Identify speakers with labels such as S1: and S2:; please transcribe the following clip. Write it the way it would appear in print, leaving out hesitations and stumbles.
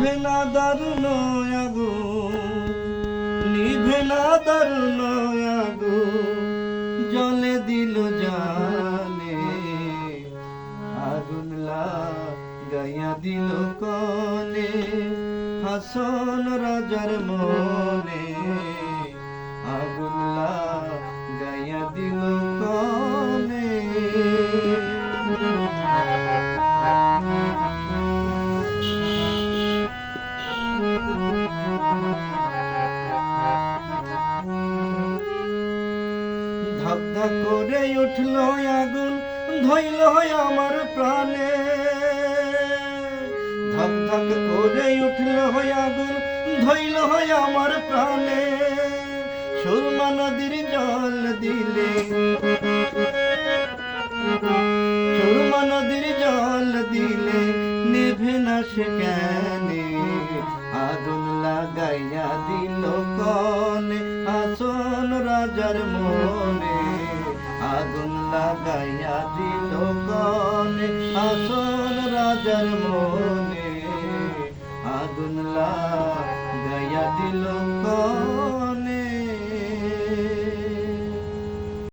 S1: নিভে না দারুণ আগুন, নিভে না দারুণ আগুন, জলে দিল জানে আগুন লাগাইয়া দিল কনে, হাসন রাজার মনে আগুন লাগাইয়া দিল কনে। ধাক ধাক করে উঠল আগুন, ধইল আমার প্রাণে, ধাক ধাক করে উঠল আগুন, ধইল আমার প্রাণে, সুরমা নদীর জল দিলে, সুরমা নদীর জল দিলে নিভে না সে কেনে, আগুন লাগাইয়া দিল কনে, আসন রাজার মনে আগুন লাগাইয়া দিল কনে, আসন রাজার মনে আগুন